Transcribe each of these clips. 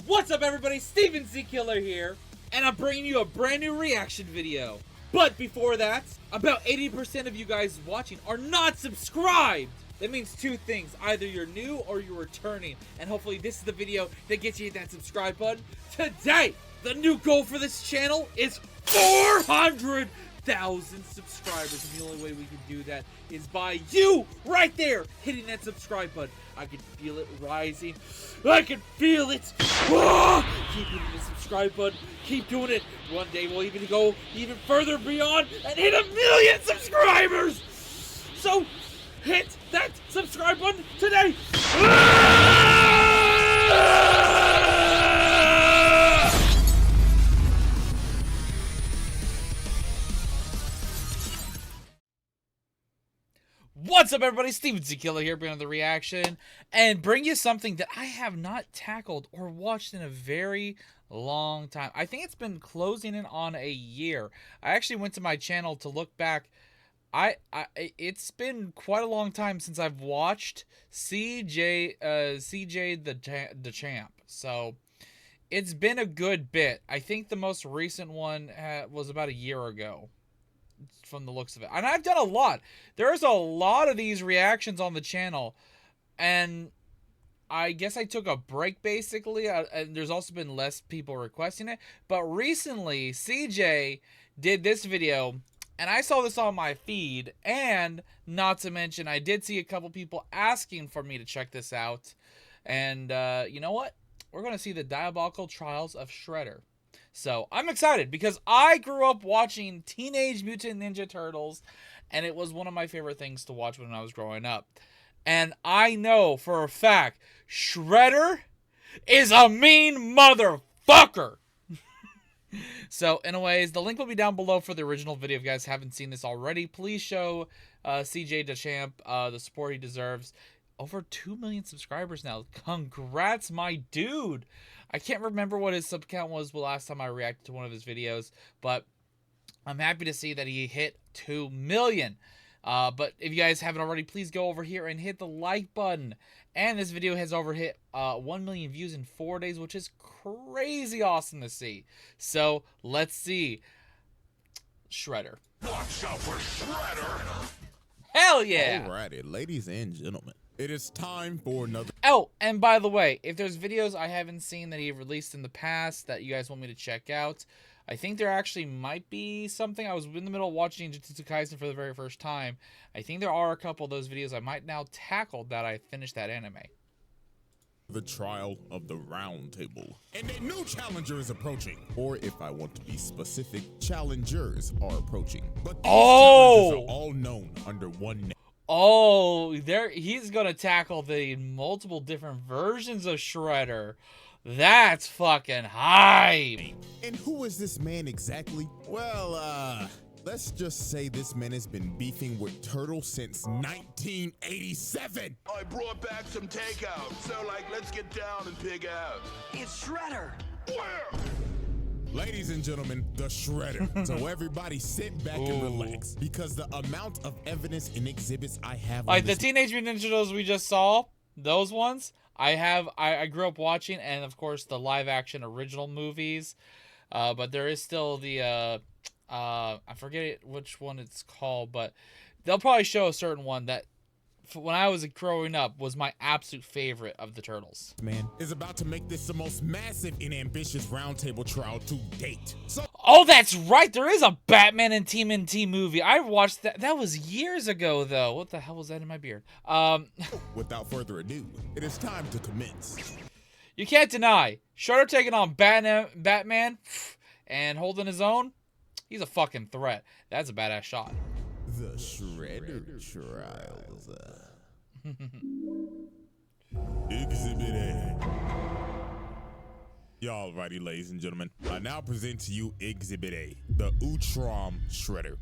What's up everybody, Steven Z Killer here, and I'm bringing you a brand new reaction video. But before that, about 80% of you guys watching are not subscribed. That means two things, either you're new or you're returning, and hopefully this is the video that gets you that subscribe button. Today, the new goal for this channel is 400,000 subscribers, and the only way we can do that is by you right there hitting that subscribe button. I can feel it rising. I can feel it. Ah! Keep hitting the subscribe button. Keep doing it. One day we'll even go even further beyond and hit 1 million subscribers. So hit that subscribe button today. What's up everybody, Steven Z Killer here, bringing the reaction and bring you something that I have not tackled or watched in a very long time. I think it's been closing in on a year. I actually went to my channel to look back. It's been quite a long time since I've watched CJ the Champ. So it's been a good bit. I think the most recent one was about a year ago, from the looks of it. And I've done a lot. There's a lot of these reactions on the channel, and I guess I took a break basically, and there's also been less people requesting it. But recently CJ did this video, and I saw this on my feed, and not to mention I did see a couple people asking for me to check this out. And you know what, we're gonna see the Diabolical Trials of Shredder. So I'm excited because I grew up watching Teenage Mutant Ninja Turtles, and it was one of my favorite things to watch when I was growing up. And I know for a fact Shredder is a mean motherfucker. So anyways, the link will be down below for the original video. If you guys haven't seen this already, please show CJ DaChamp the support he deserves. Over 2 million subscribers now. Congrats, my dude. I can't remember what his sub count was the last time I reacted to one of his videos, but I'm happy to see that he hit 2 million. But if you guys haven't already, please go over here and hit the like button. And this video has hit 1 million views in 4 days, which is crazy awesome to see. So let's see Shredder. Watch out for Shredder! Hell yeah! Alrighty, ladies and gentlemen, it is time for another. Oh, and by the way, if there's videos I haven't seen that he released in the past that you guys want me to check out, I think there actually might be something. I was in the middle of watching Jujutsu Kaisen for the very first time. I think there are a couple of those videos I might now tackle that I finished that anime. The trial of the round table. And a new challenger is approaching. Or if I want to be specific, challengers are approaching. But these challenges are all known under one name. Oh, he's gonna tackle the multiple different versions of Shredder. That's fucking hype. And who is this man exactly? Well, let's just say this man has been beefing with Turtle since 1987. I brought back some takeout, so let's get down and pig out. It's Shredder. Where? Ladies and gentlemen, the Shredder. So everybody sit back and relax, because the amount of evidence and exhibits I have, like the Teenage Mutant Ninja Turtles we just saw, those ones I grew up watching, and of course the live action original movies. But there is still the I forget which one it's called, but they'll probably show a certain one that when I was growing up was my absolute favorite of the Turtles. Man is about to make this the most massive and ambitious roundtable trial to date. So oh, that's right, there is a Batman and TMNT movie. I watched that. That was years ago though. What the hell was that in my beard? Without further ado, it is time to commence. You can't deny Shredder taking on Batman and holding his own. He's a fucking threat. That's a badass shot. The Shredder Trials. Exhibit A. Y'all righty, ladies and gentlemen. I now present to you Exhibit A, the Utrom Shredder.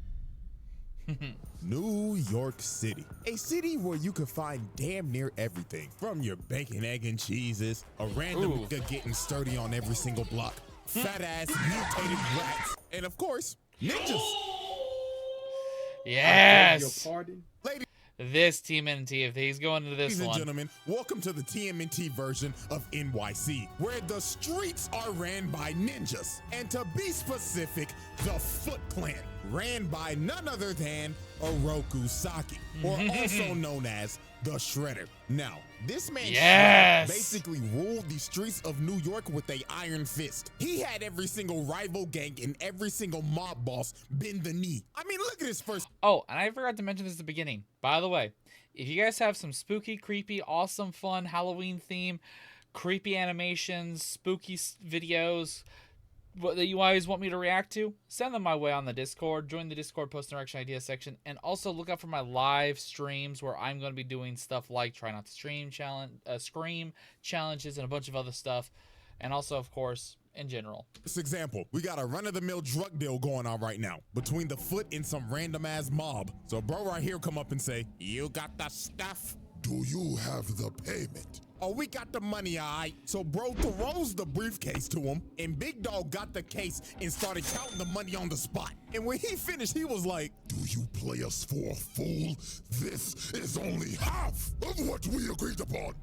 New York City. A city where you can find damn near everything. From your bacon, egg, and cheeses, a random nigga getting sturdy on every single block, fat-ass mutated rats, and of course, ninjas. Yes. Ladies this TMNT if he's going to this Ladies and one. gentlemen, welcome to the TMNT version of NYC, where the streets are ran by ninjas. And to be specific, the Foot Clan, ran by none other than Oroku Saki, or also known as the Shredder. Now, this man Yes! Shredder basically ruled the streets of New York with a iron fist. He had every single rival gang and every single mob boss bend the knee. I mean, look at his first. Oh, and I forgot to mention this at the beginning. By the way, if you guys have some spooky, creepy, awesome, fun Halloween theme, creepy animations, spooky videos that you always want me to react to, send them my way on the Discord. Join the Discord post direction idea section, and also look out for my live streams where I'm going to be doing stuff like try not to stream challenge, scream challenges, and a bunch of other stuff, and also, of course, in general. This example, we got a run-of-the-mill drug deal going on right now between the Foot and some random-ass mob. So bro right here come up and say, "You got the stuff? Do you have the payment? Oh, we got the money, all right." So bro throws the briefcase to him, and Big Dog got the case and started counting the money on the spot. And when he finished, he was like, Do you play us for a fool? This is only half of what we agreed upon.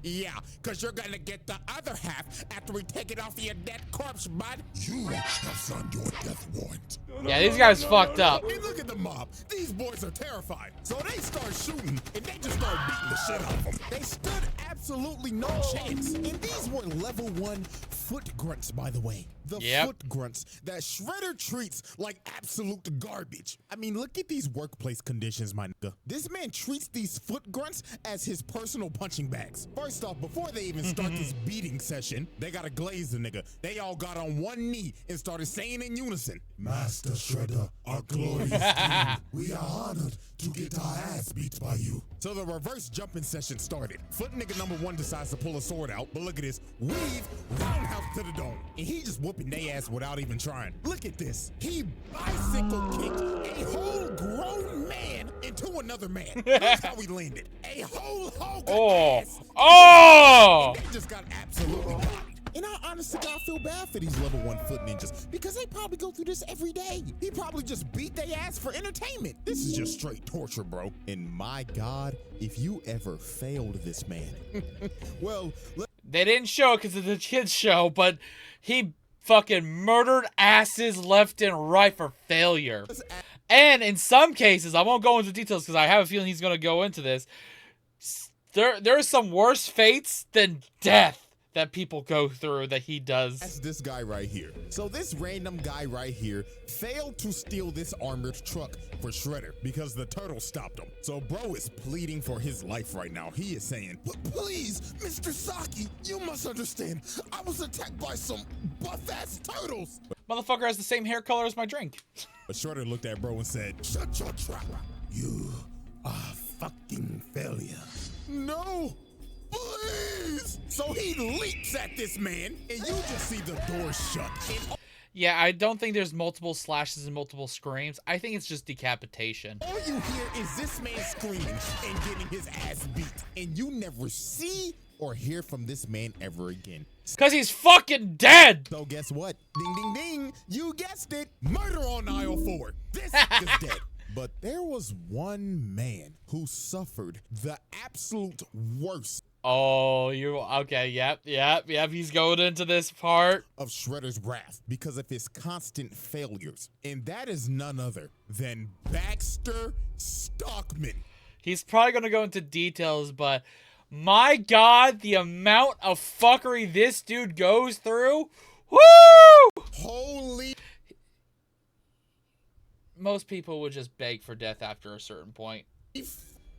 "Yeah, because you're gonna get the other half after we take it off your dead corpse, bud." You have signed your death warrant. Yeah, these guys fucked up. And look at the mob. These boys are terrified. So they start shooting, and they just start beating the shit out of them. They stood absolutely no chance. And these were level 1 foot grunts, by the way. The foot grunts that Shredder treats like absolute garbage. I mean, look at these workplace conditions, my nigga. This man treats these foot grunts as his personal punching bags. First off, before they even start this beating session, they gotta glaze the nigga. They all got on one knee and started saying in unison, Master Shredder, our glorious king, we are honored to get our ass beat by you. So the reverse jumping session started. Foot nigga number 1 decides to pull a sword out, but look at this. Weave, roundhouse to the dome. And he just whooping they ass without even trying. Look at this. He bicycle kicked a whole grown man into another man. That's how he landed. A whole hog ass. Oh! And they just got absolutely bodied. And I honestly God feel bad for these level 1 foot ninjas because they probably go through this every day. He probably just beat their ass for entertainment. This is just straight torture, bro. And my God, if you ever failed this man, well, They didn't show it because it's a kid's show, but he fucking murdered asses left and right for failure. And in some cases, I won't go into details because I have a feeling he's going to go into this. There are some worse fates than death that people go through that he does. That's this guy right here. So this random guy right here failed to steal this armored truck for Shredder because the turtle stopped him. So bro is pleading for his life right now. He is saying, Please, Mr. Saki, you must understand. I was attacked by some buff-ass turtles. Motherfucker has the same hair color as my drink. but Shredder looked at bro and said, Shut your trap. You are a fucking failure. "No, please." So he leaps at this man, and you just see the door shut. And Yeah, I don't think there's multiple slashes and multiple screams. I think it's just decapitation. all you hear is this man screaming and getting his ass beat. And you never see or hear from this man ever again. Because he's fucking dead! So guess what? Ding, ding, ding. You guessed it. Murder on aisle 4. This is dead. But there was one man who suffered the absolute worst Oh, okay, yep, he's going into this part. of Shredder's wrath because of his constant failures. And that is none other than Baxter Stockman. He's probably going to go into details, but my God, the amount of fuckery this dude goes through. Woo! Holy. Most people would just beg for death after a certain point.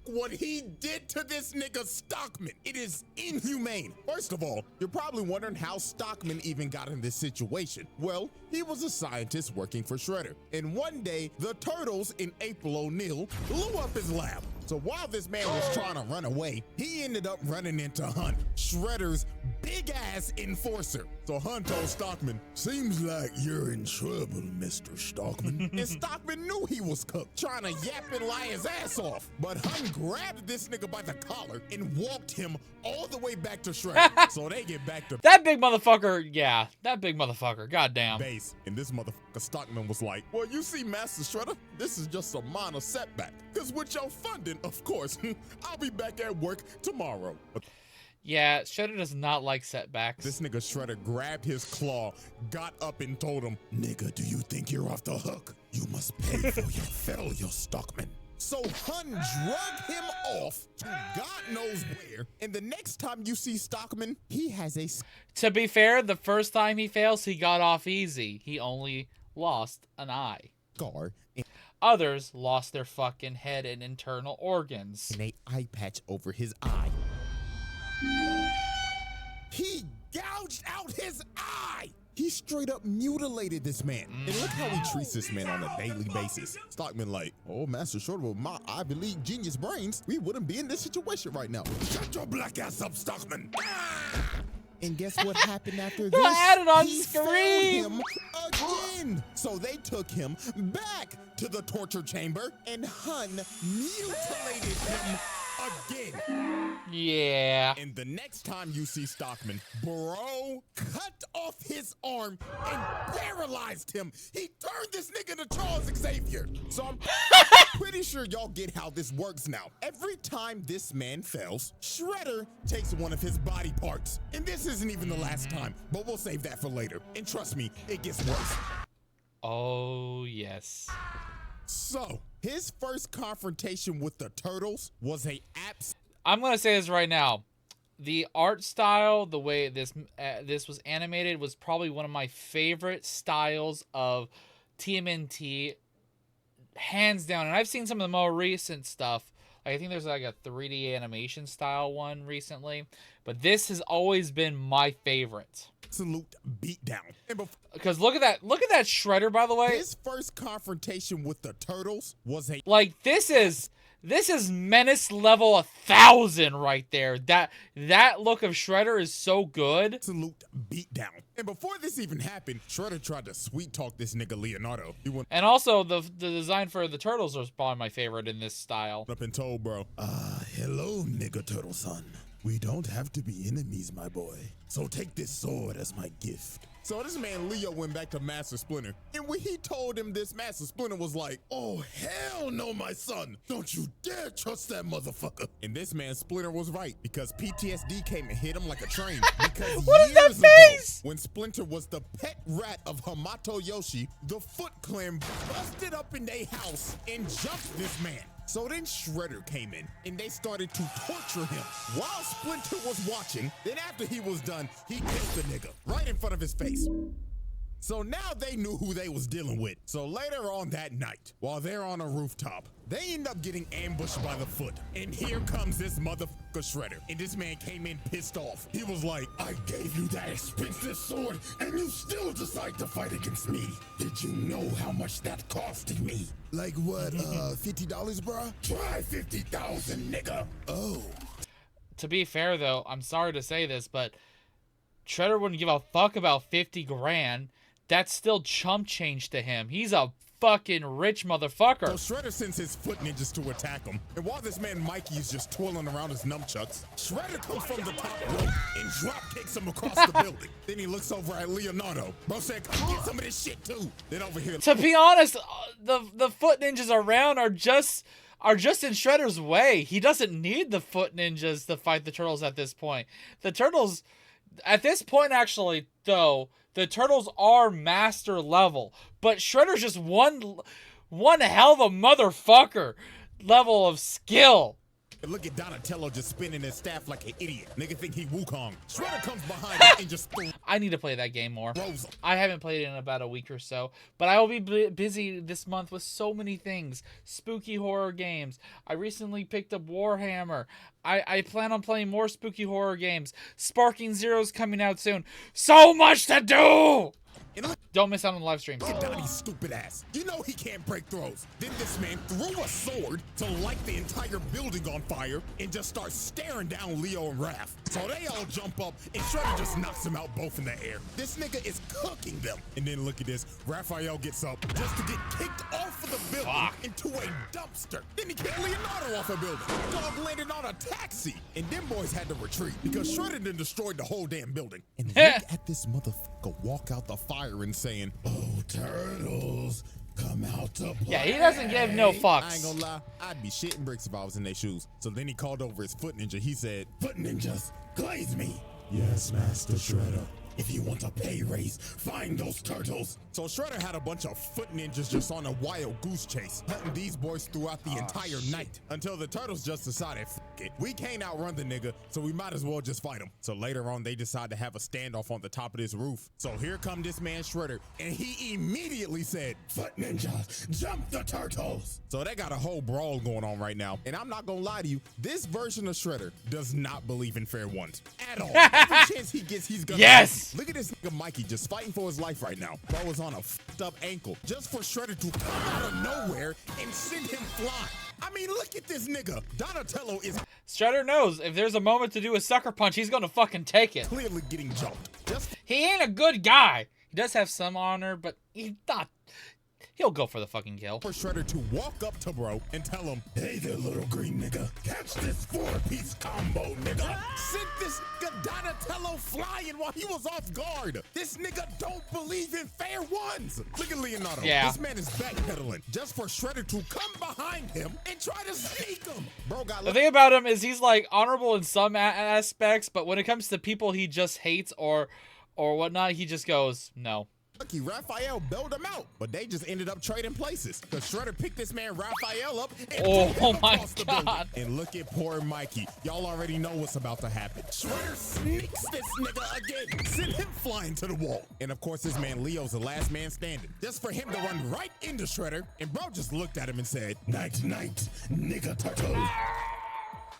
What he did to this nigga Stockman, it is inhumane. First of all, you're probably wondering how Stockman even got in this situation. Well, he was a scientist working for Shredder. And one day, the Turtles and April O'Neil blew up his lab. So while this man was trying to run away, he ended up running into Hunt, Shredder's big-ass enforcer. So Hun told Stockman, Seems like you're in trouble, Mr. Stockman. and Stockman knew he was cooked, trying to yap and lie his ass off. But Hun grabbed this nigga by the collar and walked him all the way back to Shredder. So they get back to That big motherfucker, yeah, that big motherfucker, goddamn. base. And this motherfucker Stockman was like, well, you see, Master Shredder, this is just a minor setback. Because with your funding, of course, I'll be back at work tomorrow. But Yeah, Shredder does not like setbacks. this nigga Shredder grabbed his claw, got up and told him, Nigga, do you think you're off the hook? You must pay for your failure, Stockman. so Hun drug him off to God knows where. And the next time you see Stockman, he has a To be fair, the first time he fails, he got off easy. He only lost an eye. scar Others lost their fucking head and internal organs. and a eye patch over his eye. He gouged out his eye. He straight up mutilated this man. And look how he treats this man on a daily basis. Stockman like, oh, Master Shredder, with my Ivy League genius brains, we wouldn't be in this situation right now. Shut your black ass up, Stockman. And guess what happened after this? I had it on He screen. found him again. So they took him back to the torture chamber, and Hun mutilated him again. Yeah. And the next time you see Stockman, bro cut off his arm and paralyzed him. He turned this nigga into Charles Xavier. So I'm pretty sure y'all get how this works now. Every time this man fails, Shredder takes one of his body parts. And this isn't even the last time, but we'll save that for later. And trust me, it gets worse. Oh, yes. So, his first confrontation with the Turtles was a abs. I'm gonna say this right now. The art style, the way this was animated, was probably one of my favorite styles of TMNT, hands down. And I've seen some of the more recent stuff. Like, I think there's like a 3D animation style one recently, but this has always been my favorite. Absolute beatdown. And Because look at that Shredder, by the way. his first confrontation with the Turtles was a Like, this is menace level 1000 right there. That look of Shredder is so good. absolute beatdown. And before this even happened, Shredder tried to sweet talk this nigga Leonardo. He went And also the design for the turtles was probably my favorite in this style. up and told, bro, Hello, nigga turtle son. We don't have to be enemies, my boy. So take this sword as my gift. So this man Leo went back to Master Splinter. And when he told him this, Master Splinter was like, Oh, hell no, my son. Don't you dare trust that motherfucker. and this man Splinter was right, because PTSD came and hit him like a train. Because What is that years ago, face? when Splinter was the pet rat of Hamato Yoshi, the Foot Clan busted up in their house and jumped this man. So then Shredder came in, and they started to torture him while Splinter was watching. Then after he was done, he killed the nigga right in front of his face. So now they knew who they was dealing with. So later on that night, while they're on a rooftop, they end up getting ambushed by the Foot. And here comes this motherfucker Shredder. And this man came in pissed off. He was like, I gave you that expensive sword, and you still decide to fight against me. Did you know how much that costed me? Like what, $50, bruh? Try 50,000, nigga. Oh. To be fair though, I'm sorry to say this, but Shredder wouldn't give a fuck about 50 grand. That's still chump change to him. He's a fucking rich motherfucker. so Shredder sends his foot ninjas to attack him. And while this man Mikey is just twirling around his nunchucks, Shredder comes from the top rope and drop kicks him across the building. Then he looks over at Leonardo. Bro said, come get some of this shit too. Then over here, To be honest, the foot ninjas around are just in Shredder's way. He doesn't need the foot ninjas to fight the turtles at this point. The turtles, at this point actually, though, the turtles are master level, but Shredder's just one hell of a motherfucker level of skill. and look at Donatello just spinning his staff like an idiot. Nigga think he Wukong. Shredder comes behind him and just I need to play that game more. throws him. I haven't played it in about a week or so, but I will be busy this month with so many things. Spooky horror games. I recently picked up Warhammer. I plan on playing more spooky horror games. Sparking Zero's coming out soon. So much to do! And look Don't miss out on the live streams. at Donnie's stupid ass. You know he can't break throws. Then this man threw a sword to light the entire building on fire and just start staring down Leo and Raph. So they all jump up, and Shredder just knocks them out both in the air. This nigga is cooking them. And then look at this. Raphael gets up just to get kicked off of the building into a dumpster. Then he kicked Leonardo off a building. Dog landed on a taxi. And them boys had to retreat because Shredder then destroyed the whole damn building. And look at this motherfucker walk out the fire and saying, "Oh, turtles, come out to play." Yeah, he doesn't give no fucks. I ain't gonna lie, I'd be shitting bricks if I was in their shoes. So then he called over his foot ninja. He said, "Foot ninjas, glaze me." "Yes, Master Shredder. If you want a pay raise, find those turtles." So Shredder had a bunch of foot ninjas just on a wild goose chase, hunting these boys throughout the entire night until the turtles just decided, "F it, we can't outrun the nigga, so we might as well just fight him." So later on, they decide to have a standoff on the top of this roof. So here come this man Shredder, and he immediately said, "Foot ninjas, jump the turtles." So they got a whole brawl going on right now. And I'm not gonna lie to you, this version of Shredder does not believe in fair ones at all. Every chance he gets, he's gonna Yes! Look at this nigga Mikey just fighting for his life right now. Bro was on a fucked up ankle just for Shredder to come out of nowhere and send him flying. I mean, look at this nigga. Donatello is Shredder knows if there's a moment to do a sucker punch, he's gonna fucking take it. clearly getting jumped. Just He ain't a good guy. He does have some honor, but he's not. He'll go for the fucking kill. for Shredder to walk up to bro and tell him, "Hey there, little green nigga. Catch this 4-piece combo, nigga." sent this nigga Donatello flying while he was off guard. This nigga don't believe in fair ones. Look at Leonardo. Yeah. This man is backpedaling just for Shredder to come behind him and try to sneak him. Bro got The thing about him is he's like honorable in some aspects, but when it comes to people he just hates or whatnot, he just goes, no. lucky. Raphael bailed him out, but they just ended up trading places. Because Shredder picked this man Raphael up and threw him my across the building. God. And look at poor Mikey. Y'all already know what's about to happen. Shredder sneaks this nigga again, sent him flying to the wall. And of course, this man Leo's the last man standing, just for him to run right into Shredder. And bro just looked at him and said, "Night, night, nigga turtle."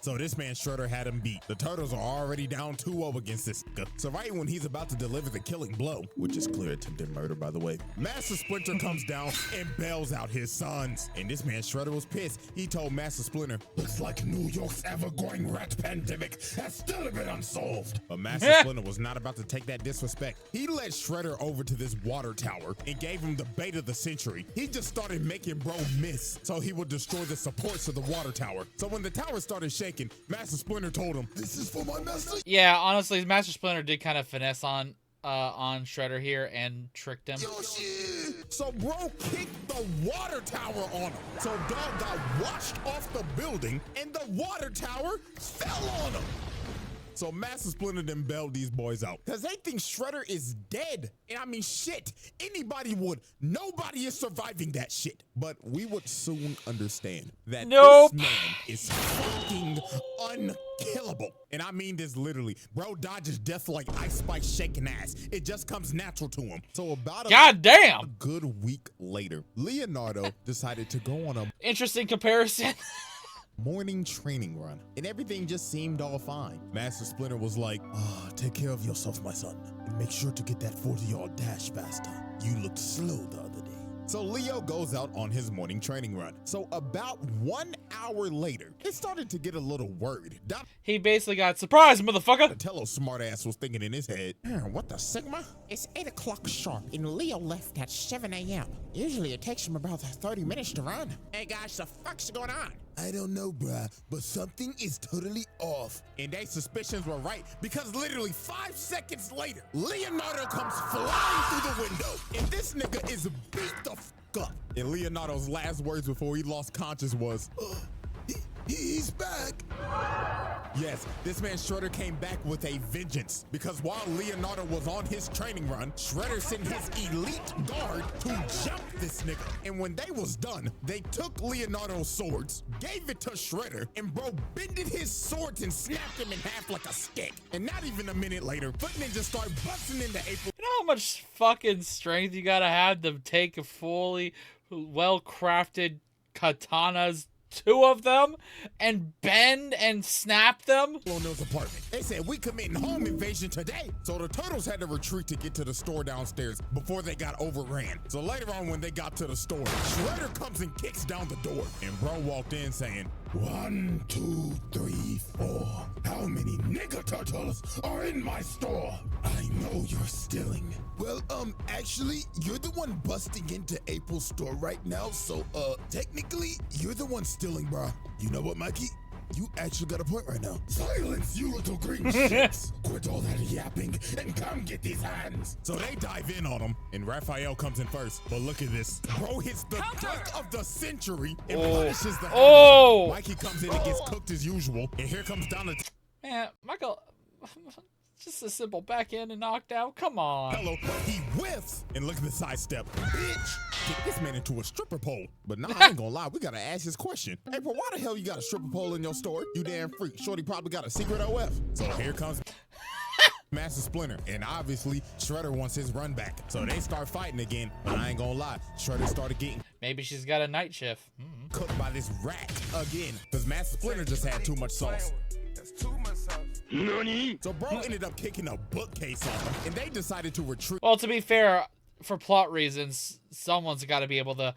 So this man Shredder had him beat. The Turtles are already down 2-0 against this nigga. So right when he's about to deliver the killing blow, which is clear attempted murder by the way, Master Splinter comes down and bails out his sons. And this man Shredder was pissed. He told Master Splinter, "Looks like New York's ever-growing rat pandemic has still been unsolved." but Master Splinter was not about to take that disrespect. He led Shredder over to this water tower and gave him the bait of the century. He just started making bro miss so he would destroy the supports of the water tower. So when the tower started shaking, Master Splinter told him, "This is for my master." Yeah, honestly, Master Splinter did kind of finesse on Shredder here and tricked him. "Yo, shit." So bro kicked the water tower on him. So dog got washed off the building and the water tower fell on him. So Master Splinter then bailed these boys out because they think Shredder is dead. And I mean, shit, anybody would. Nobody is surviving that shit. But we would soon understand that Nope. this man is fucking unkillable. And I mean this literally. Bro dodges death like Ice Spice shaking ass. It just comes natural to him. So about a God damn! good week later, Leonardo decided to go on a Interesting comparison. morning training run, and everything just seemed all fine. Master Splinter was like, take care of yourself, my son, and make sure to get that 40-yard dash faster. You looked slow the other day. So Leo goes out on his morning training run. So about 1 hour later, it started to get a little worried. He basically got surprised, motherfucker. Donatello's smartass was thinking in his head, what the Sigma? It's 8 o'clock sharp, and Leo left at 7 a.m. Usually it takes him about 30 minutes to run. Hey guys, the fuck's going on? "I don't know, bruh, but something is totally off." and their suspicions were right because literally 5 seconds later, Leonardo comes flying through the window, and this nigga is beat the fuck up. And Leonardo's last words before he lost conscience was, He's back. yes, this man Shredder came back with a vengeance because while Leonardo was on his training run, Shredder sent his elite guard to jump this nigga. And when they was done, they took Leonardo's swords, gave it to Shredder, and bro bended his swords and snapped him in half like a stick. And not even a minute later, Foot Ninja started busting into April. You know how much fucking strength you gotta have to take a fully well-crafted katanas, 2 of them, and bend and snap them? Leo's apartment. They said, we committing home invasion today. So the Turtles had to retreat to get to the store downstairs before they got overran. So later on when they got to the store, Shredder comes and kicks down the door. And bro walked in saying, 1, 2, 3, 4. How many nigga turtles are in my store? I know you're stealing. Well, actually, you're the one busting into April's store right now, so, technically, you're the one stealing, bro. You know what, Mikey? You actually got a point right now. Silence, you little green shits! Quit all that yapping and come get these hands. So they dive in on him, and Raphael comes in first. But look at this. Bro hits the dunk of the century and punishes the hammer. Mikey comes in and gets cooked as usual. And here comes Donatello. Man, Michael, just a simple backhand and knockdown. Come on. Hello, but he whiffs. And look at the sidestep. Bitch, get this man into a stripper pole. But nah, I ain't gonna lie, we gotta ask this question. April, why the hell you got a stripper pole in your store? You damn freak. Shorty probably got a secret OF. So here comes Master Splinter, and obviously Shredder wants his run back. So they start fighting again, but I ain't gonna lie, Shredder started getting Maybe she's got a night shift. cooked by this rat again, because Master Splinter just had too much sauce. So bro ended up kicking a bookcase on him, and they decided to retreat. Well, to be fair, for plot reasons, someone's got to be able to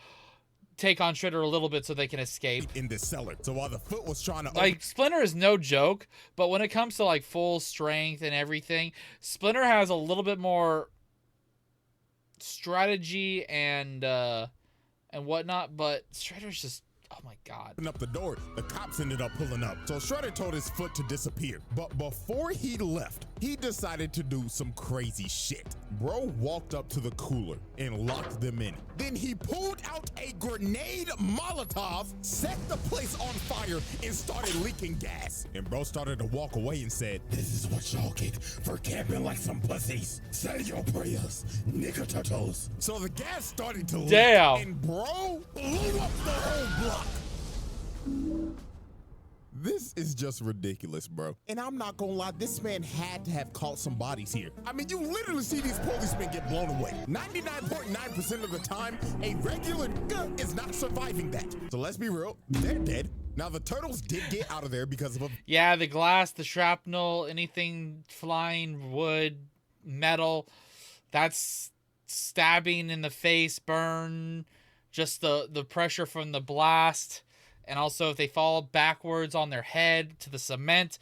take on Shredder a little bit so they can escape. In the cellar. So while the foot was trying to Like, Splinter is no joke, but when it comes to, like, full strength and everything, Splinter has a little bit more strategy and whatnot, but Shredder's just, oh my god. open up the door, the cops ended up pulling up. So Shredder told his foot to disappear. But before he left, he decided to do some crazy shit. Bro walked up to the cooler and locked them in. Then he pulled out a grenade Molotov, set the place on fire, and started leaking gas. And bro started to walk away and said, This is what y'all get for camping like some pussies. Say your prayers, nigga turtles. so the gas started to leak. Damn. And bro blew up the whole block. This is just ridiculous, bro. And I'm not gonna lie, this man had to have caught some bodies here. I mean, you literally see these policemen get blown away. 99.9% of the time, a regular nigga is not surviving that. So let's be real, they're dead. Now, the turtles did get out of there because of a Yeah, the glass, the shrapnel, anything flying, wood, metal, that's stabbing in the face, burn, just the pressure from the blast. And also, if they fall backwards on their head to the cement,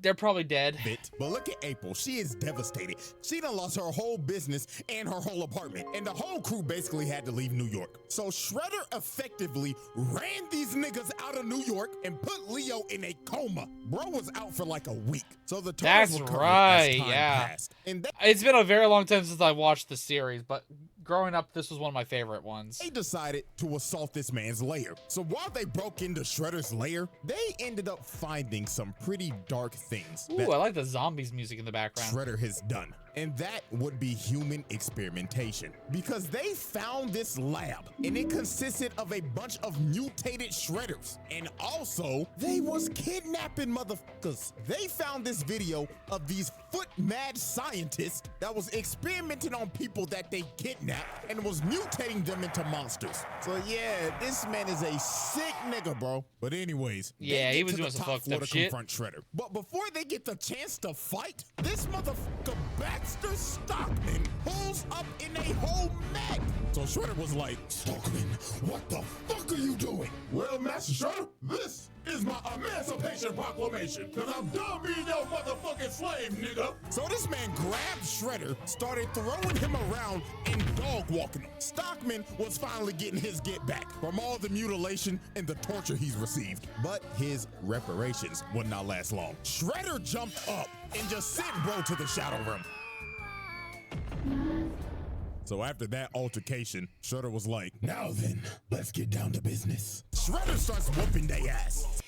they're probably dead. bit. But look at April. She is devastated. She done lost her whole business and her whole apartment. And the whole crew basically had to leave New York. So Shredder effectively ran these niggas out of New York and put Leo in a coma. Bro was out for like a week. So the That's turtles recovered right, as time yeah. passed. And It's been a very long time since I watched the series, but growing up, this was one of my favorite ones. they decided to assault this man's lair. So while they broke into Shredder's lair, they ended up finding some pretty dark things. Ooh, I like the zombies music in the background. Shredder has done. And that would be human experimentation. Because they found this lab, and it consisted of a bunch of mutated Shredders. And also, they was kidnapping motherfuckers. They found this video of these foot mad scientists that was experimenting on people that they kidnapped and was mutating them into monsters. So yeah, this man is a sick nigga, bro. But anyways, they Yeah, he get was doing some fucked up shit. Shredder. But before they get the chance to fight, this motherfucker Baxter Stockman pulls up in a whole mech. So Shredder was like, Stockman, what the fuck are you doing? Well, Master Shredder, this is my Emancipation Proclamation, cause I'm done being your motherfucking slave, nigga. so this man grabbed Shredder, started throwing him around and dog walking him. Stockman was finally getting his get back from all the mutilation and the torture he's received. But his reparations would not last long. Shredder jumped up and just sent bro to the shadow room. So after that altercation, Shredder was like, Now then, let's get down to business. Shredder starts whooping their ass.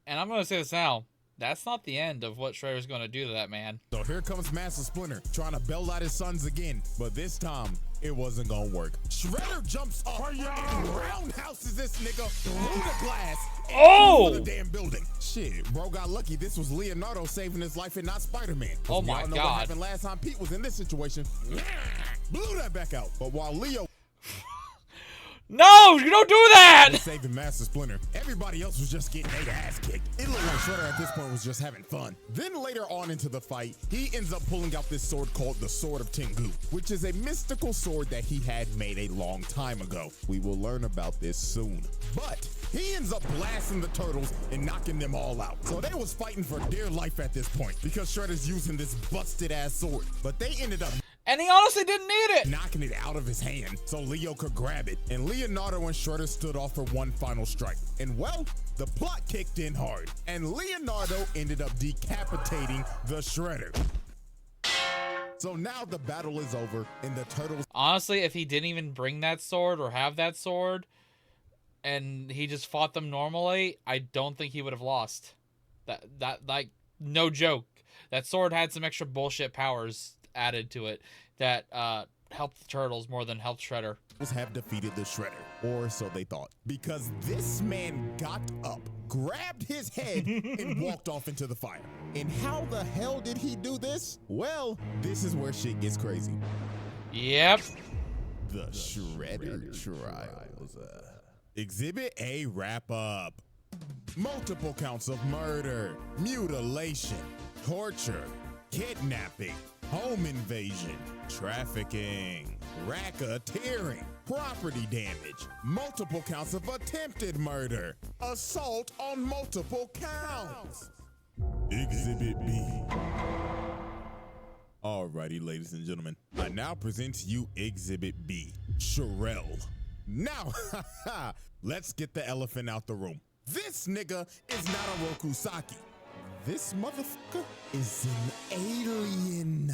And I'm going to say this now. That's not the end of what Shredder's going to do to that man. So here comes Master Splinter trying to bail out his sons again. But this time, it wasn't gonna work. Shredder jumps up and roundhouses this nigga through the glass and into the damn building. Shit, bro got lucky. This was Leonardo saving his life and not Spider-Man. Oh my y'all know God. what happened last time Pete was in this situation. Blew that back out. But while Leo No, you don't do that! was saving Master Splinter, everybody else was just getting their ass kicked. It looked like Shredder at this point was just having fun. Then later on into the fight, he ends up pulling out this sword called the Sword of Tengu, which is a mystical sword that he had made a long time ago. We will learn about this soon. But He ends up blasting the turtles and knocking them all out. So they was fighting for dear life at this point because Shredder's using this busted ass sword. But they ended up And he honestly didn't need it. knocking it out of his hand so Leo could grab it. And Leonardo and Shredder stood off for one final strike. And well, the plot kicked in hard. And Leonardo ended up decapitating the Shredder. So now the battle is over and the turtles... Honestly, if he didn't even bring that sword or have that sword, and he just fought them normally, I don't think he would have lost. That like, no joke. That sword had some extra bullshit powers added to it that helped the turtles more than helped Shredder. have defeated the Shredder, or so they thought, because this man got up, grabbed his head, and walked off into the fire. And how the hell did he do this? Well, this is where shit gets crazy. Yep. The Shredder Trials. Exhibit A wrap up. Multiple counts of murder, mutilation, torture, kidnapping, home invasion, trafficking, racketeering, property damage, multiple counts of attempted murder, assault on multiple counts. Exhibit B. Alrighty, ladies and gentlemen, I now present to you Exhibit B, Sherelle. Now, let's get the elephant out the room. This nigga is not a Rokusaki. This motherfucker is an alien.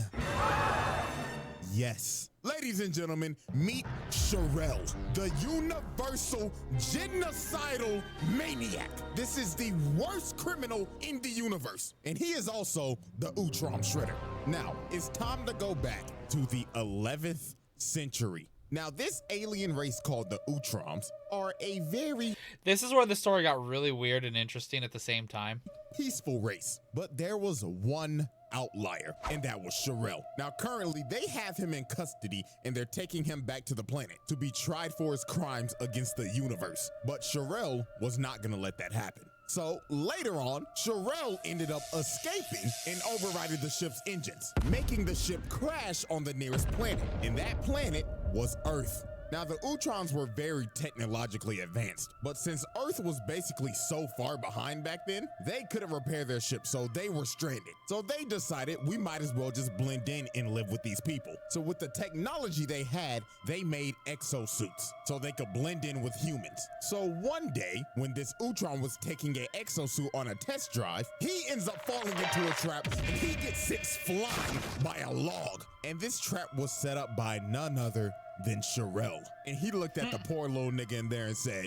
Yes. Ladies and gentlemen, meet Sherelle, the universal genocidal maniac. This is the worst criminal in the universe. And he is also the Utrom Shredder. Now, it's time to go back to the 11th century. Now, this alien race called the Utroms are a very... This is where the story got really weird and interesting at the same time. ...peaceful race. But there was one outlier, and that was Sherelle. Now, currently, they have him in custody, and they're taking him back to the planet to be tried for his crimes against the universe. But Sherelle was not going to let that happen. So later on, Sherelle ended up escaping and overriding the ship's engines, making the ship crash on the nearest planet. And that planet was Earth. Now, the Utrons were very technologically advanced, but since Earth was basically so far behind back then, they couldn't repair their ship, so they were stranded. So they decided we might as well just blend in and live with these people. So with the technology they had, they made exosuits so they could blend in with humans. So one day, when this Utron was taking an exosuit on a test drive, he ends up falling into a trap and he gets sent flying by a log. And this trap was set up by none other than Sherelle. And he looked at the poor little nigga in there and said,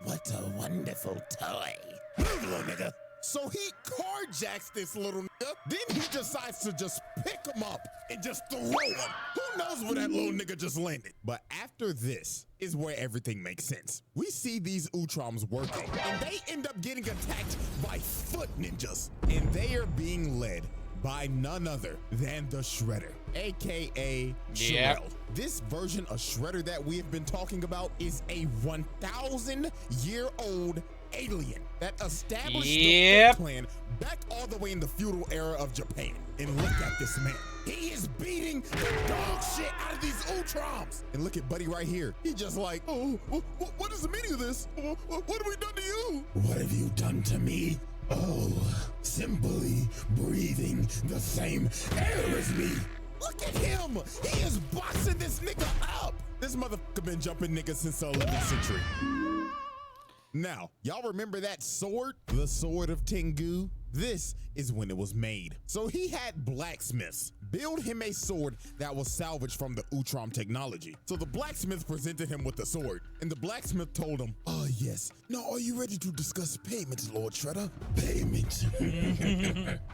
"What a wonderful toy. Move, little nigga." So he carjacks this little nigga. Then he decides to just pick him up and just throw him. Who knows where that little nigga just landed? But after this is where everything makes sense. We see these Utroms working, and they end up getting attacked by foot ninjas. And they are being led by none other than the Shredder, AKA Sherelle. This version of Shredder that we have been talking about is a 1,000-year-old alien that established the Foot Clan back all the way in the feudal era of Japan. And look at this man. He is beating the dog shit out of these Utroms. And look at Buddy right here. He just like, oh, what is the meaning of this? What have we done to you? What have you done to me? Oh, simply breathing the same air as me. Look at him. He is boxing this nigga up. This motherfucker been jumping niggas since the 11th century. Now, y'all remember that sword? The Sword of Tengu? This is when it was made. So he had blacksmiths build him a sword that was salvaged from the Utrom technology. So the blacksmith presented him with the sword, and the blacksmith told him, yes. Now, are you ready to discuss payment, Lord Shredder? Payment?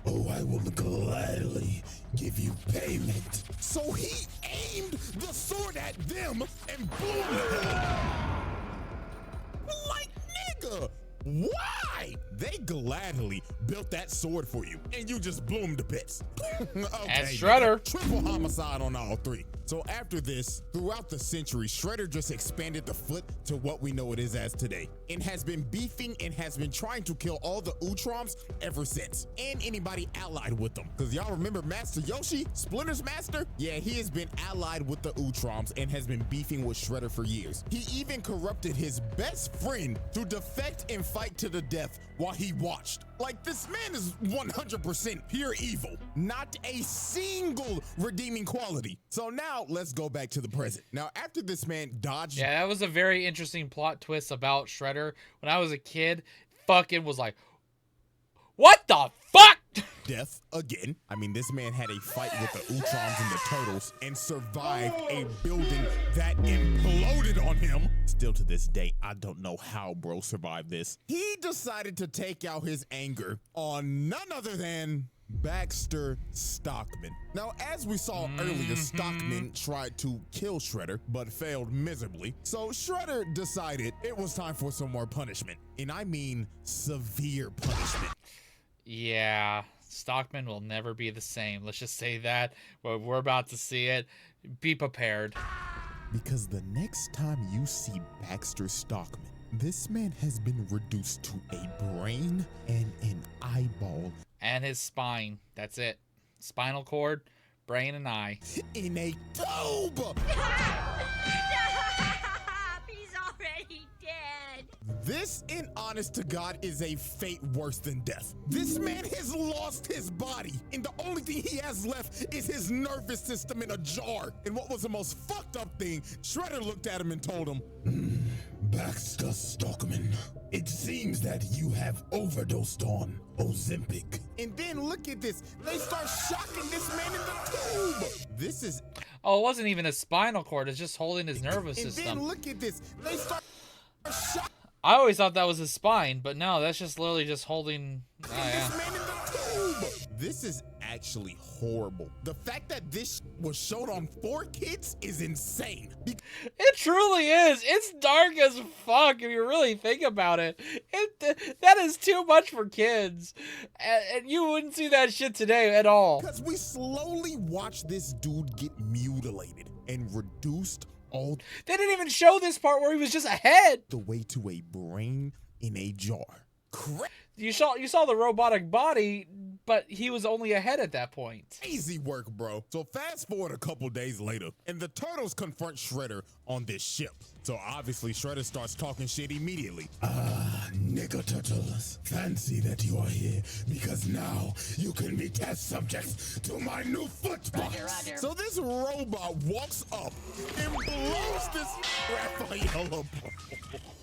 Oh, I will gladly give you payment. So he aimed the sword at them and blew them. Like, nigga, why? they gladly built that sword for you, and you just blew them to bits. Okay, As Shredder. triple homicide on all three. So after this, throughout the century, Shredder just expanded the foot to what we know it is as today, and has been beefing and has been trying to kill all the Utroms ever since, and anybody allied with them. Because y'all remember Master Yoshi, Splinter's master? Yeah, he has been allied with the Utroms and has been beefing with Shredder for years. He even corrupted his best friend to defect and fight to the death while he watched. Like, this man is 100% pure evil, not a single redeeming quality. So now let's go back to the present. Now, after this man dodged— Yeah, that was a very interesting plot twist about Shredder. When I was a kid, fucking was like, what the fuck? death again. I mean, this man had a fight with the Utroms and the Turtles and survived a building that imploded on him. Still to this day, I don't know how bro survived this. He decided to take out his anger on none other than Baxter Stockman. Now, as we saw earlier, Stockman tried to kill Shredder, but failed miserably. So Shredder decided it was time for some more punishment. And I mean severe punishment. Yeah, Stockman will never be the same. Let's just say that. Well, we're about to see it. Be prepared. Because the next time you see Baxter Stockman, this man has been reduced to a brain and an eyeball. And his spine. That's it. Spinal cord, brain, and eye. In a tube! He's already dead. This, in honest to God, is a fate worse than death. This man has lost his body, and the only thing he has left is his nervous system in a jar. And what was the most fucked up thing, Shredder looked at him and told him, Baxter Stockman, it seems that you have overdosed on Ozempic. and then look at this, they start shocking this man in the tube. This is, Oh, it wasn't even his spinal cord. It's just holding his nervous and system. then look at this, they start shocking I always thought that was his spine, but no, that's just literally just holding... Oh, yeah. this man in the tube. This is actually horrible. The fact that this was showed on 4Kids is insane. It truly is. It's dark as fuck if you really think about it. That is too much for kids. And you wouldn't see that shit today at all. Because we slowly watch this dude get mutilated and reduced all They didn't even show this part where he was just a head. the way to a brain in a jar. You saw the robotic body, but he was only a head at that point. Crazy work, bro. So fast forward a couple days later, and the Turtles confront Shredder on this ship. So obviously Shredder starts talking shit immediately. Nigga Turtles, fancy that you are here because now you can be test subjects to my new foot box. So this robot walks up and blows this Raphael up.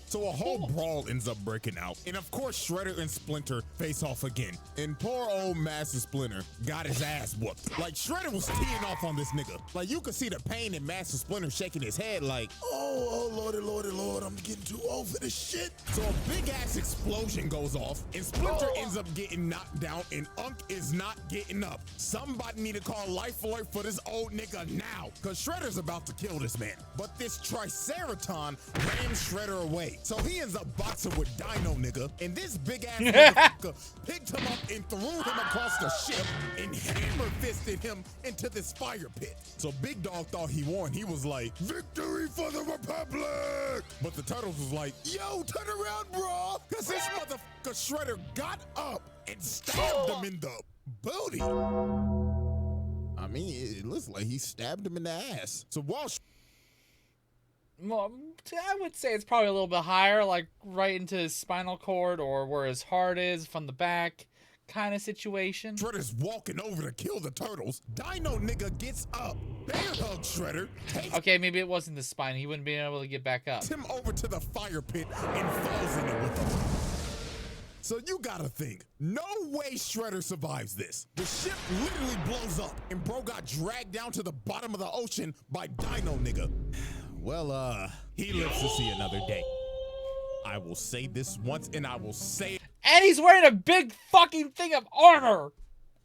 So a whole brawl ends up breaking out. And of course, Shredder and Splinter face off again. And poor old Master Splinter got his ass whooped. Like, Shredder was teeing off on this nigga. Like, you could see the pain in Master Splinter shaking his head like, Oh, Lord, I'm getting too old for this shit. so a big ass explosion goes off, and Splinter ends up getting knocked down, and Unk is not getting up. Somebody need to call Life Alert for this old nigga now, cause Shredder's about to kill this man. But this Triceraton rams Shredder away, so he ends up boxing with Dino nigga, and this big ass motherfucker picked him up and threw him across the ship and hammer fisted him into this fire pit. So Big Dog thought he won. He was like, Victory for the Republic! but the Turtles was like, Yo, turn around, bro! cause this motherfucker Shredder got up and stabbed him in the booty. I mean, it looks like he stabbed him in the ass. So while Well, I would say it's probably a little bit higher, like right into his spinal cord or where his heart is from the back kind of situation. Shredder's walking over to kill the Turtles, Dino nigga gets up, bear hugs Shredder, takes Okay, maybe it wasn't the spine. He wouldn't be able to get back up. him over to the fire pit and falls in it with him. So you gotta think, no way Shredder survives this. The ship literally blows up and bro got dragged down to the bottom of the ocean by Dino nigga. Well, he lives to see another day. I will say this once and I will say And he's wearing a big fucking thing of armor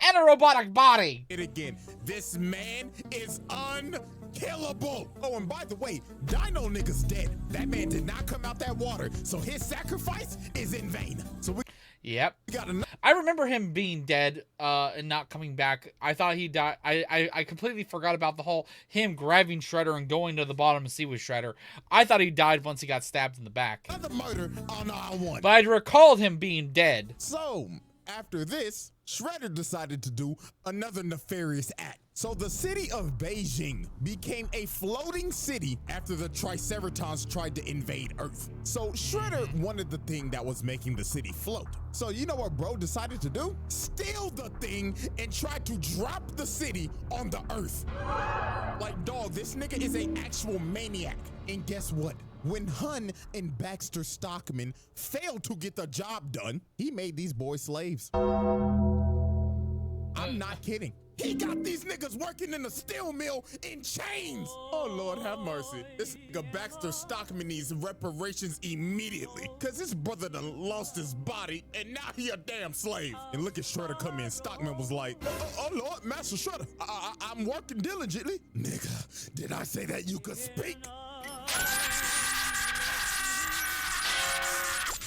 and a robotic body. it again. This man is unkillable. Oh, and by the way, Dino nigga's dead. That man did not come out that water, so his sacrifice is in vain. So we Yep. We got another. I remember him being dead and not coming back. I thought he died. I completely forgot about the whole him grabbing Shredder and going to the bottom to see with Shredder. I thought he died once he got stabbed in the back. Another murder on aisle 1. But I recalled him being dead. So, after this, Shredder decided to do another nefarious act. So the city of Beijing became a floating city after the Triceratons tried to invade Earth. So Shredder wanted the thing that was making the city float. So you know what bro decided to do? Steal the thing and try to drop the city on the Earth. Like, dog, this nigga is an actual maniac. And guess what? When Hun and Baxter Stockman failed to get the job done, he made these boys slaves. I'm not kidding. He got these niggas working in the steel mill in chains. Oh, Lord, have mercy. This nigga Baxter Stockman needs reparations immediately, because his brother done lost his body, and now he a damn slave. And look at Shredder come in. Stockman was like, oh Lord, Master Shredder, I'm working diligently. Nigga, did I say that you could speak?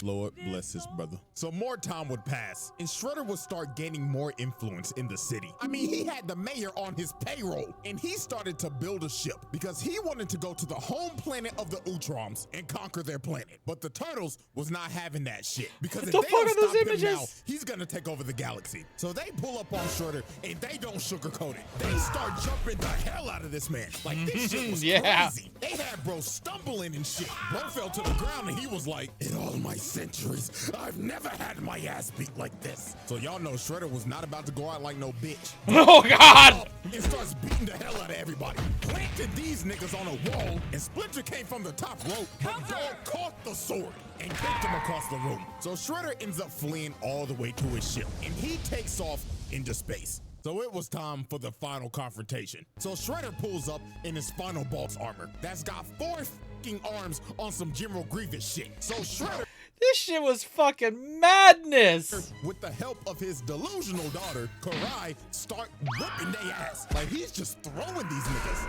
Lord bless his brother. So more time would pass, and Shredder would start gaining more influence in the city. I mean, he had the mayor on his payroll, and he started to build a ship because he wanted to go to the home planet of the Utroms and conquer their planet. But the Turtles was not having that shit, because if the they fuck don't are those stop him images? now, he's gonna take over the galaxy. So they pull up on Shredder, and they don't sugarcoat it. They start jumping the hell out of this man. Like, this shit was crazy. They had bro stumbling and shit. Bro fell to the ground, and he was like, in all my centuries, I've never had my ass beat like this. So y'all know Shredder was not about to go out like no bitch. Oh God! And starts beating the hell out of everybody. Planted these niggas on a wall, and Splinter came from the top rope, but Dog caught the sword and kicked him across the room. So Shredder ends up fleeing all the way to his ship, and he takes off into space. So it was time for the final confrontation. So Shredder pulls up in his final boss armor that's got 4 fucking arms on some General Grievous shit. So Shredder, This shit was fucking madness. with the help of his delusional daughter, Karai, start whipping their ass. Like, he's just throwing these niggas.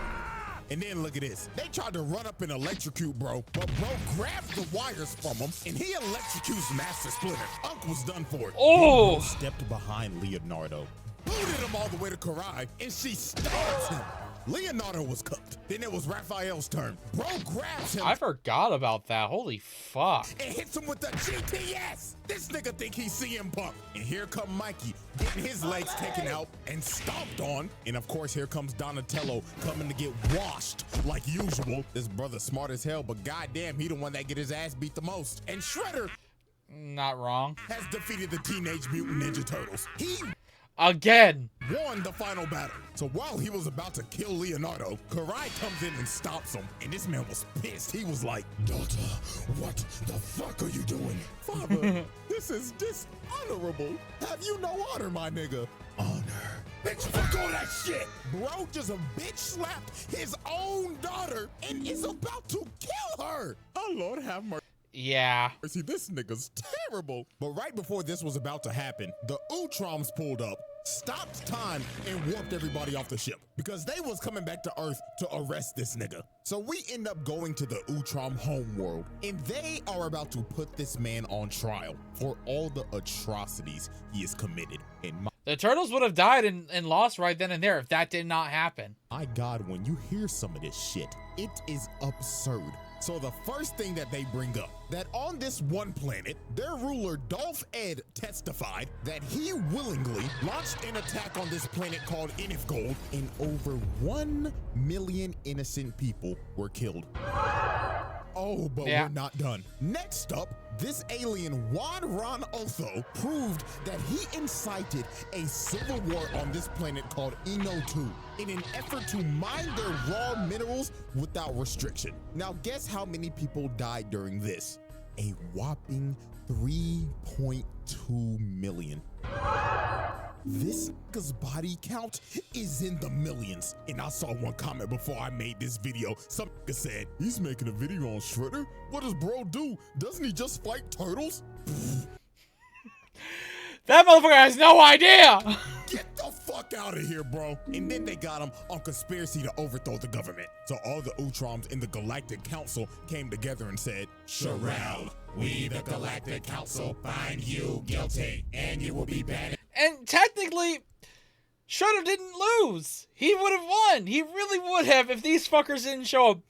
And then look at this. They tried to run up and electrocute bro, but bro grabs the wires from him, and he electrocutes Master Splinter. Unc was done for it. Oh. Then bro stepped behind Leonardo, booted him all the way to Karai, and she stabs him. Leonardo was cooked. Then it was Raphael's turn. Bro grabs him I forgot about that. Holy fuck. and hits him with the GTS. This nigga think he's CM Punk. And here come Mikey, getting his legs taken out and stomped on. And of course, here comes Donatello coming to get washed like usual. This brother's smart as hell, but goddamn, he the one that get his ass beat the most. And Shredder Not wrong. has defeated the Teenage Mutant Ninja Turtles. He Again. won the final battle. So while he was about to kill Leonardo, Karai comes in and stops him. And this man was pissed. He was like, Daughter, what the fuck are you doing? Father, this is dishonorable. Have you no honor, my nigga? Honor. Bitch, fuck all that shit. Bro just a bitch slapped his own daughter and is about to kill her. Oh, Lord have mercy. Yeah. See, this nigga's terrible. But right before this was about to happen, the Utroms pulled up, stopped time, and warped everybody off the ship because they was coming back to Earth to arrest this nigga. So we end up going to the Utrom homeworld, and they are about to put this man on trial for all the atrocities he has committed. And The Turtles would have died and lost right then and there if that did not happen. my God, when you hear some of this shit, it is absurd. So the first thing that they bring up, that on this one planet, their ruler Dolph Ed testified that he willingly launched an attack on this planet called Inifgold, and over 1 million innocent people were killed. Oh, but Yeah. we're not done. Next up, this alien Juan Ron Otho proved that he incited a civil war on this planet called Eno 2 in an effort to mine their raw minerals without restriction. Now guess how many people died during this? A whopping 3.2 million. This nigga's body count is in the millions. And I saw one comment before I made this video. Some nigga said, he's making a video on Shredder? What does bro do? Doesn't he just fight turtles? That motherfucker has no idea. Get the fuck fuck out of here, bro. And then they got him on conspiracy to overthrow the government. So all the Utroms in the Galactic Council came together and said, Sherelle, we the Galactic Council find you guilty, and you will be banned. And technically, Shredder didn't lose. He would have won. He really would have if these fuckers didn't show up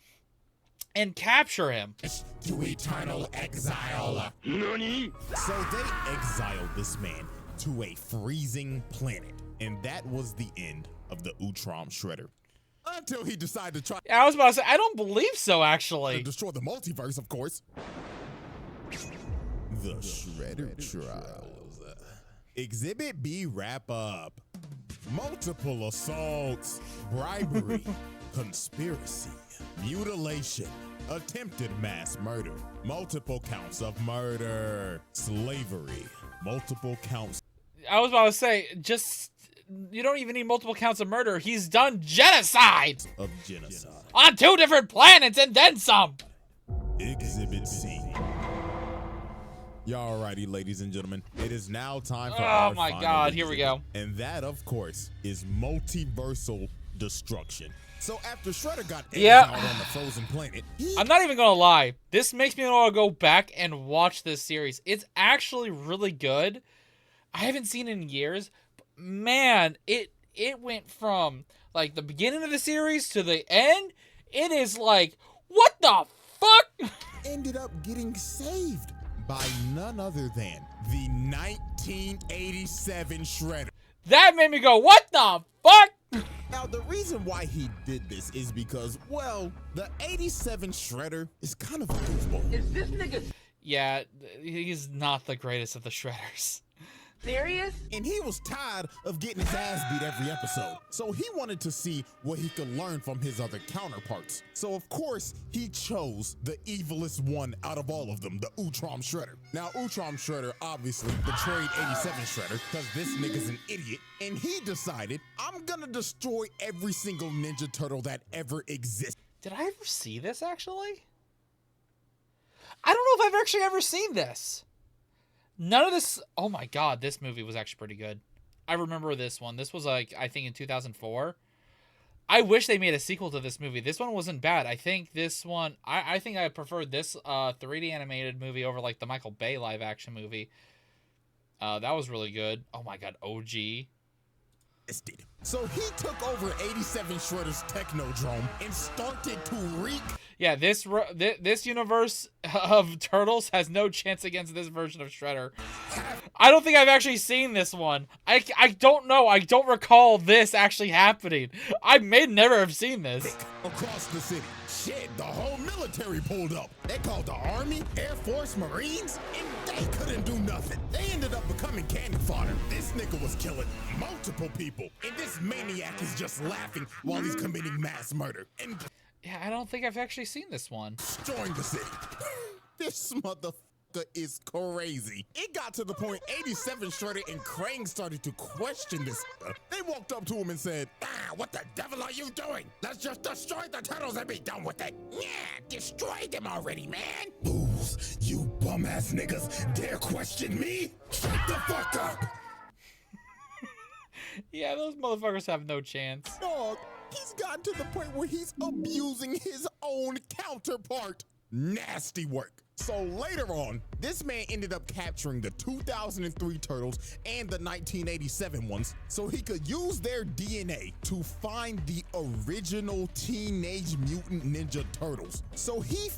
and capture him. To eternal exile. NANI? So they exiled this man to a freezing planet. And that was the end of the Utrom Shredder. Until he decided to try I was about to say, I don't believe so, to actually. destroy the multiverse, of course. The Shredder Trials. Exhibit B wrap up. Multiple assaults, bribery, conspiracy, mutilation, attempted mass murder, multiple counts of murder, slavery, multiple counts. I was about to say, just, you don't even need multiple counts of murder. He's done genocide Of genocide. on 2 different planets and then some. Exhibit C. Y'all righty, ladies and gentlemen. It is now time for Oh our my final God, here we exhibit. go. And that, of course, is multiversal destruction. So after Shredder got Yeah. exiled on the frozen planet, he I'm not even gonna lie. This makes me want to go back and watch this series. It's actually really good. I haven't seen it in years. But man, it went from like the beginning of the series to the end. It is like, what the fuck? ended up getting saved by none other than the 1987 Shredder. That made me go, what the fuck? Now, the reason why he did this is because, well, the 87 Shredder is kind of a goofball. Yeah, he's not the greatest of the Shredders. Serious? And he was tired of getting his ass beat every episode. So he wanted to see what he could learn from his other counterparts. So of course, he chose the evilest one out of all of them, the Utrom Shredder. Now, Utrom Shredder obviously betrayed 87 Shredder because this nigga's an idiot. And he decided, I'm gonna destroy every single Ninja Turtle that ever existed. Did I ever see this, actually? I don't know if I've actually ever seen this. None of this... Oh my god, this movie was actually pretty good. I remember this one. This was, like, I think in 2004. I wish they made a sequel to this movie. This one wasn't bad. I think this one... I think I preferred this 3D animated movie over, like, the Michael Bay live-action movie. That was really good. Oh my god, OG. So he took over 87 Shredder's Technodrome and started to wreak... Yeah, this universe of Turtles has no chance against this version of Shredder. I don't think I've actually seen this one. I don't know. I don't recall this actually happening. I may never have seen this. across the city. Shit, the whole military pulled up. They called the Army, Air Force, Marines, and they couldn't do nothing. They ended up becoming cannon fodder. This nigga was killing multiple people, and this maniac is just laughing while he's committing mass murder and Yeah, I don't think I've actually seen this one. destroying the city. This motherfucker is crazy. It got to the point 87 Shredder and Krang started to question this. They walked up to him and said, what the devil are you doing? Let's just destroy the turtles and be done with it. Yeah, destroy them already, man. Fools, you bum-ass niggas dare question me? Shut the fuck up! Yeah, those motherfuckers have no chance. Dog, he's gotten to the point where he's abusing his own counterpart. Nasty work. So later on, this man ended up capturing the 2003 Turtles and the 1987 ones so he could use their DNA to find the original Teenage Mutant Ninja Turtles. So he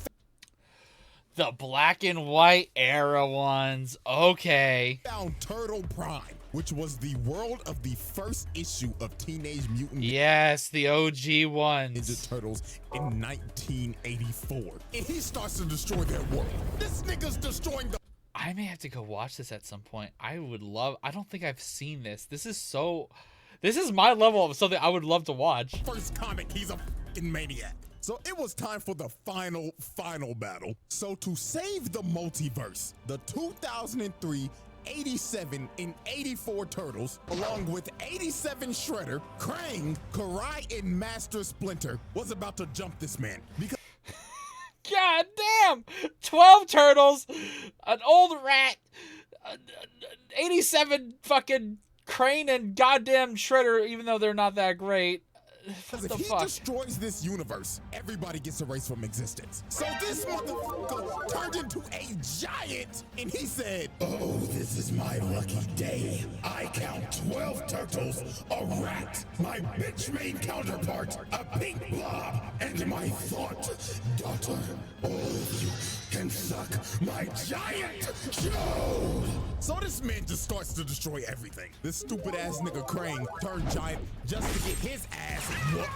The black and white era ones. Okay. found Turtle Prime, which was the world of the first issue of Teenage Mutant Yes, the OG Ninja ones. Turtles in 1984. And he starts to destroy their world. This nigga's destroying the I may have to go watch this at some point. I don't think I've seen this. This is my level of something I would love to watch. first comic. He's a fucking maniac. So it was time for the final battle. So to save the multiverse, the 2003, 87, and 84 Turtles, along with 87 Shredder, Krang, Karai, and Master Splinter, was about to jump this man. Because God damn! 12 turtles, an old rat, 87 fucking Crane and goddamn Shredder, even though they're not that great. What If the he fuck? destroys this universe, everybody gets erased from existence. So this motherfucker turned into a giant, and he said, Oh, this is my lucky day. I count 12 turtles, a rat, my bitch main counterpart, a pink blob, and my thought daughter. All of you can suck my giant show. So this man just starts to destroy everything. This stupid ass nigga Crane turned giant just to get his ass whooped.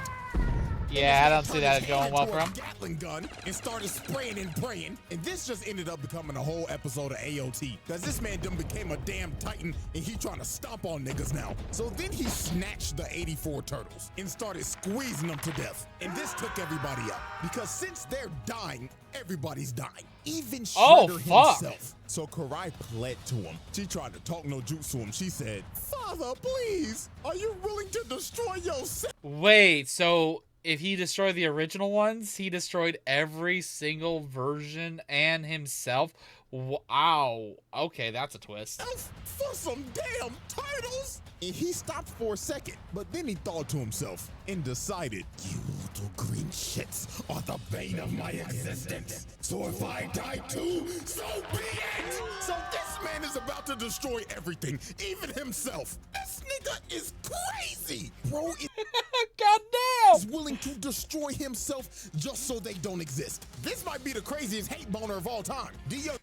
Yeah, I don't see that Turned his going hand well into for a him. Gatling gun and started spraying and praying. And this just ended up becoming a whole episode of AOT. Cause this man done became a damn titan and he trying to stomp on niggas now. So then he snatched the 84 turtles and started squeezing them to death. And this took everybody out. Because since they're dying, everybody's dying. Even Oh, Shredder fuck. himself. So Karai pled to him. She tried to talk no jutsu to him. She said, Father, please, are you willing to destroy yourself? Wait, so if he destroyed the original ones, he destroyed every single version and himself? Wow. Okay, that's a twist. For some damn turtles? And he stopped for a second, but then he thought to himself and decided, You little green shits are the bane of my existence. So if I die too, so be it! so this man is about to destroy everything, even himself. This nigga is crazy. Bro is Goddamn! willing to destroy himself just so they don't exist. This might be the craziest hate boner of all time. Dio,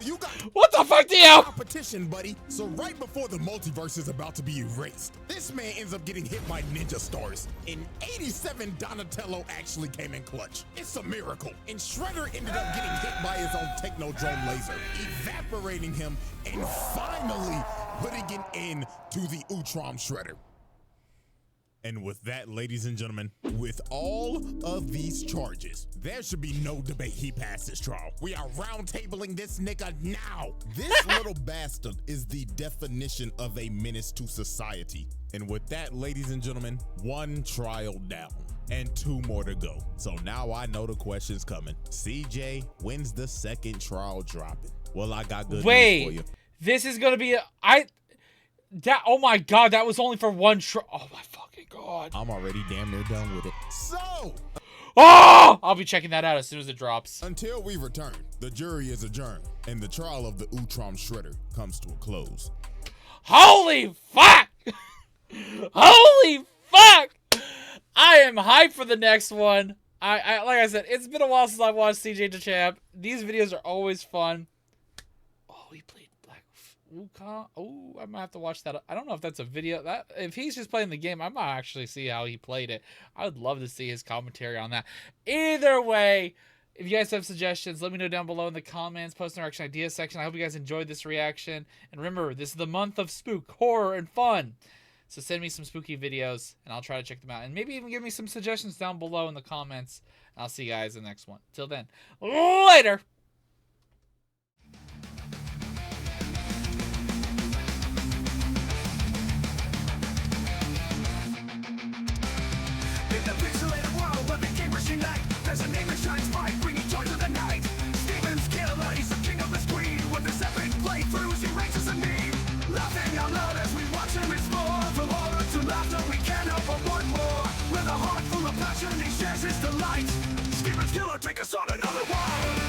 you got What the fuck, Dio? competition, buddy. So right before the multiverse is about to be erased, this man ends up getting hit by ninja stars. In 87, Donatello actually came in clutch. It's a miracle. And Shredder ended up getting hit by his own Technodrome laser, evaporating him and finally putting an end to the Utrom Shredder. And with that, ladies and gentlemen, with all of these charges, there should be no debate he passed his trial. We are roundtabling this nigga now. This little bastard is the definition of a menace to society. And with that, ladies and gentlemen, one trial down and two more to go. So now I know the question's coming. CJ, when's the second trial dropping? Well, I got good news for you. Wait, this is gonna be oh my god, that was only for one oh my fucking god. I'm already damn near done with it. So, Oh! I'll be checking that out as soon as it drops. until we return, the jury is adjourned, and the trial of the Utrom Shredder comes to a close. Holy fuck! Holy fuck! I am hyped for the next one. I like I said, it's been a while since I watched CJ DaChamp. These videos are always fun. Oh, he played Black Wukong. Oh, I might have to watch that. I don't know if that's a video. That if he's just playing the game, I might actually see how he played it. I would love to see his commentary on that. Either way, if you guys have suggestions, let me know down below in the comments, post in our action ideas section. I hope you guys enjoyed this reaction. And remember, this is the month of spook, horror, and fun. So send me some spooky videos, and I'll try to check them out. And maybe even give me some suggestions down below in the comments. And I'll see you guys in the next one. Till then, later! In the pixelated world where the gamers unite, there's a name that shines bright, bringing joy to the night. Steven's killer, he's the king of the screen. With his epic playthroughs, he ranks as a meme. Laughing out loud as we watch him explore. From horror to laughter, we can't help but want more. With a heart full of passion, he shares his delight. Steven's killer, take us on another one.